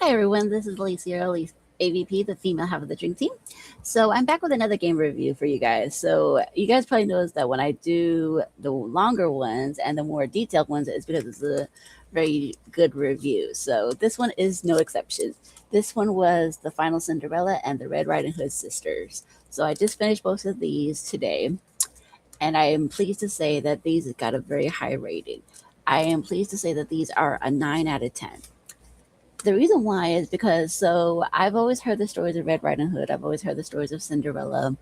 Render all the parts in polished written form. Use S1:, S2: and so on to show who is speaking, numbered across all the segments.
S1: Hi everyone, this is Alysia, AVP, the female half of the drink team. So I'm back with another game review for you guys. So you guys probably noticed that when I do the longer ones and the more detailed ones, it's because it's a very good review. So this one is no exception. This one was the final Cinderella and the Red Riding Hood sisters. So I just finished both of these today, and I am pleased to say that these got a very high rating. I am pleased to say that these are a 9 out of 10. The reason why is because I've always heard the stories of Red Riding Hood. I've always heard the stories of Cinderella,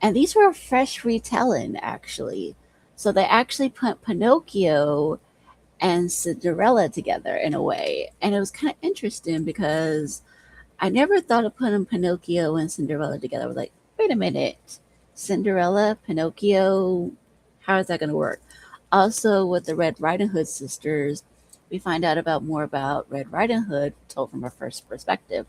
S1: and these were a fresh retelling actually. So they actually put Pinocchio and Cinderella together in a way, and it was kind of interesting because I never thought of putting Pinocchio and Cinderella together. I was like, wait a minute, Cinderella, Pinocchio, how is that going to work? Also, with the Red Riding Hood sisters, we find out about more about Red Riding Hood told from her first perspective.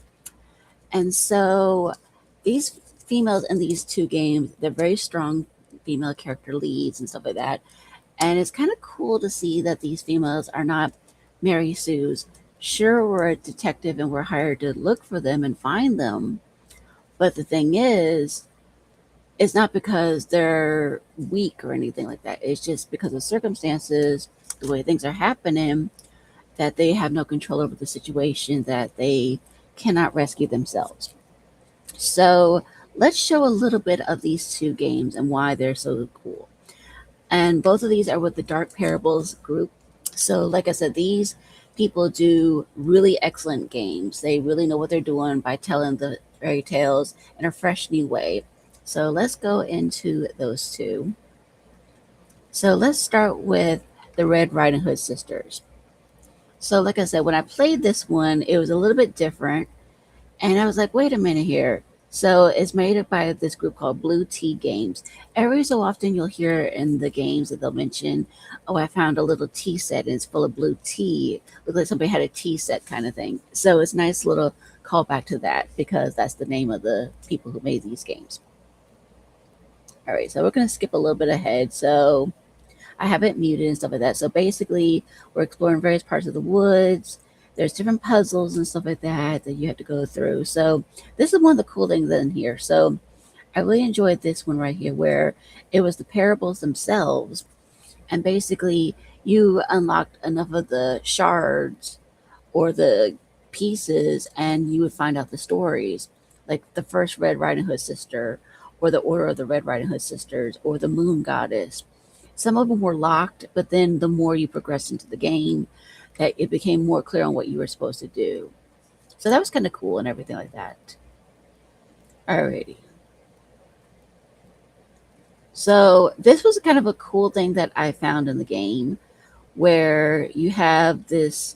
S1: And so these females in these two games, they're very strong female character leads and stuff like that. And it's kind of cool to see that these females are not Mary Sue's. Sure, we're a detective and we're hired to look for them and find them. But the thing is, it's not because they're weak or anything like that. It's just because of circumstances, the way things are happening, that they have no control over the situation, that they cannot rescue themselves. So let's show a little bit of these two games and why they're so cool. And both of these are with the Dark Parables group. So, like I said, these people do really excellent games. They really know what they're doing by telling the fairy tales in a fresh new way. So, let's go into those two. So, let's start with the Red Riding Hood sisters. So, like I said, when I played this one, it was a little bit different. And I was like, wait a minute here. So it's made up by this group called Blue Tea Games. Every so often you'll hear in the games that they'll mention, oh, I found a little tea set and it's full of blue tea. Looks like somebody had a tea set kind of thing. So it's a nice little callback to that because that's the name of the people who made these games. All right, so we're going to skip a little bit ahead. So I have it muted and stuff like that. So basically, we're exploring various parts of the woods. There's different puzzles and stuff like that you have to go through. So this is one of the cool things in here. So I really enjoyed this one right here where it was the parables themselves. And basically, you unlocked enough of the shards or the pieces and you would find out the stories. Like the first Red Riding Hood sister, or the Order of the Red Riding Hood sisters, or the Moon Goddess. Some of them were locked, but then the more you progressed into the game, that it became more clear on what you were supposed to do. So that was kind of cool and everything like that. Alrighty. So this was kind of a cool thing that I found in the game where you have this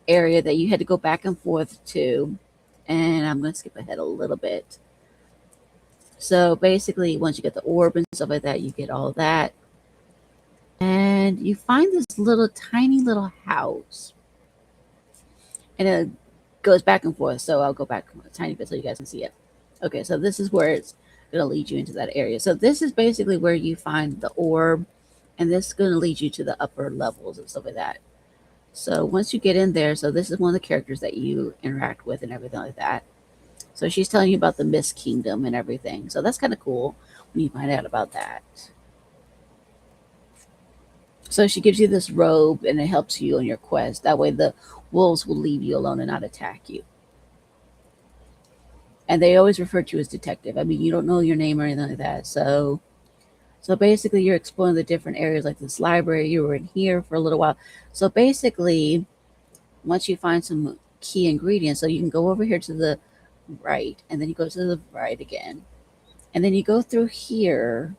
S1: area that you had to go back and forth to. And I'm going to skip ahead a little bit. So basically, once you get the orb and stuff like that, you get all that. And you find this little tiny little house. And it goes back and forth. So I'll go back a tiny bit so you guys can see it. Okay, so this is where it's going to lead you into that area. So this is basically where you find the orb. And this is going to lead you to the upper levels and stuff like that. So once you get in there, so this is one of the characters that you interact with and everything like that. So she's telling you about the Mist Kingdom and everything. So that's kind of cool when you find out about that. So she gives you this robe and it helps you on your quest. That way the wolves will leave you alone and not attack you. And they always refer to you as detective. I mean, you don't know your name or anything like that. So basically you're exploring the different areas like this library. You were in here for a little while. So basically, once you find some key ingredients, so you can go over here to the right and then you go to the right again. And then you go through here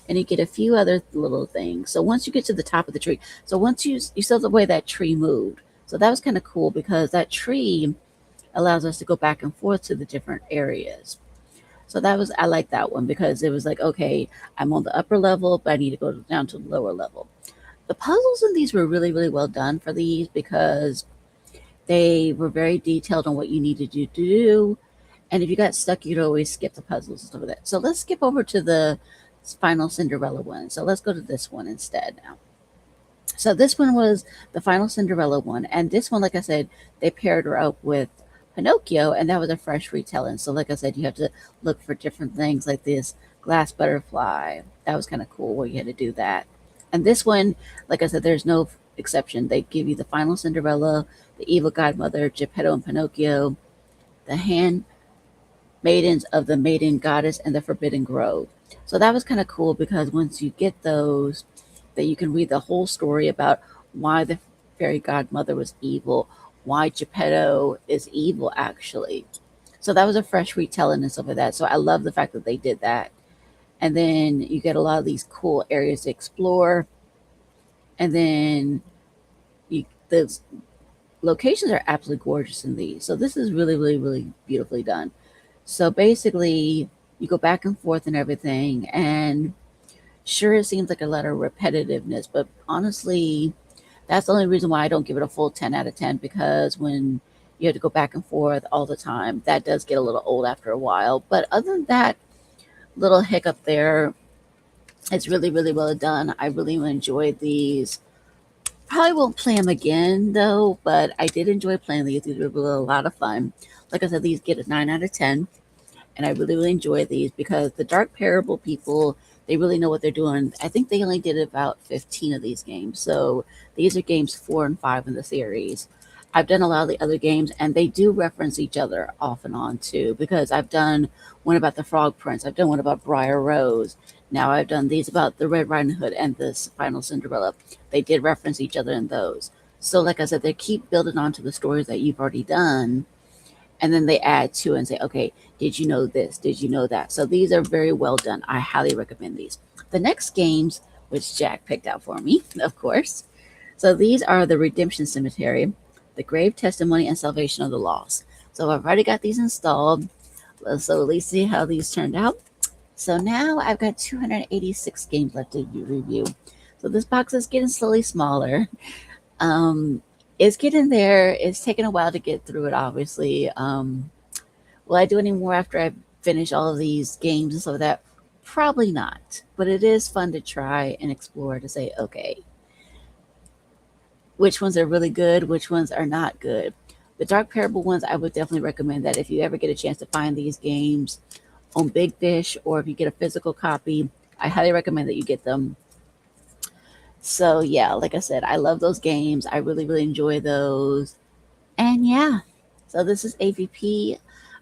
S1: and you get a few other little things. So once you get to the top of the tree, so once you saw the way that tree moved. So that was kind of cool because that tree allows us to go back and forth to the different areas. So I like that one because it was like, okay, I'm on the upper level, but I need to go down to the lower level. The puzzles in these were really, really well done for these because they were very detailed on what you needed to do. And if you got stuck, you'd always skip the puzzles and stuff like that. So let's skip over to the final Cinderella one. So let's go to this one instead now. So this one was the final Cinderella one, and this one, like I said, they paired her up with Pinocchio, and that was a fresh retelling. So, like I said, you have to look for different things like this glass butterfly. That was kind of cool where you had to do that. And this one, like I said, there's no exception. They give you the final Cinderella, the evil godmother, Geppetto and Pinocchio, the hand maidens of the maiden goddess, and the forbidden grove. So that was kind of cool because once you get those, that you can read the whole story about why the fairy godmother was evil, why Geppetto is evil actually. So that was a fresh retelling and stuff like that. So I love the fact that they did that. And then you get a lot of these cool areas to explore. And then the locations are absolutely gorgeous in these. So this is really, really, really beautifully done. So basically, you go back and forth and everything, and sure, it seems like a lot of repetitiveness, but honestly, that's the only reason why I don't give it a full 10 out of 10, because when you have to go back and forth all the time, that does get a little old after a while. But other than that little hiccup there, it's really, really well done. I really enjoyed these. Probably won't play them again though, but I did enjoy playing these. These were a lot of fun. Like I said, these get a 9 out of 10, and I really, really enjoy these because the Dark Parable people, they really know what they're doing. I think they only did about 15 of these games. So these are games 4 and 5 in the series. I've done a lot of the other games, and they do reference each other off and on too, because I've done one about the Frog Prince, I've done one about Briar Rose. Now I've done these about the Red Riding Hood and this final Cinderella. They did reference each other in those. So, like I said, they keep building on to the stories that you've already done, and then they add to and say, okay, did you know this? Did you know that? So these are very well done. I highly recommend these. The next games, which Jack picked out for me, of course. So these are the Redemption Cemetery, the Grave Testimony, and Salvation of the Lost. So I've already got these installed. So at least see how these turned out. So now I've got 286 games left to review. So this box is getting slowly smaller. It's getting there. It's taken a while to get through it, obviously. Will I do any more after I finish all of these games and so that? Probably not. But it is fun to try and explore to say, okay, which ones are really good, which ones are not good. The Dark Parable ones, I would definitely recommend that if you ever get a chance to find these games on Big Fish, or if you get a physical copy, I highly recommend that you get them. So yeah, like I said, I love those games. I really, really enjoy those. And yeah, so this is AVP,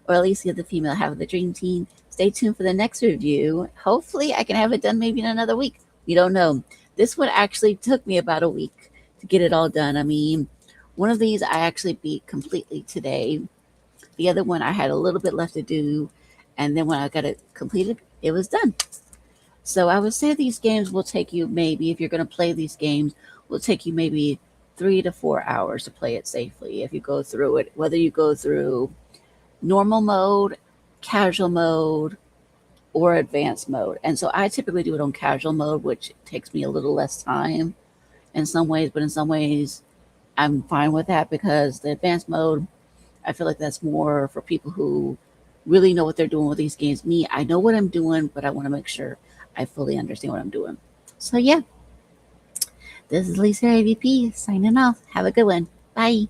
S1: or Alysia, the female half of the Dream Team. Stay tuned for the next review. Hopefully, I can have it done maybe in another week. We don't know. This one actually took me about a week to get it all done. I mean, one of these I actually beat completely today. The other one I had a little bit left to do, and then when I got it completed, it was done. So I would say these games will take you maybe, if you're going to play these games, will take you maybe 3 to 4 hours to play it safely if you go through it, whether you go through normal mode, casual mode, or advanced mode. And so I typically do it on casual mode, which takes me a little less time in some ways, but in some ways I'm fine with that because the advanced mode, I feel like that's more for people who really know what they're doing with these games. Me, I know what I'm doing, but I want to make sure I fully understand what I'm doing. So yeah, this is Lisa AVP signing off. Have a good one. Bye.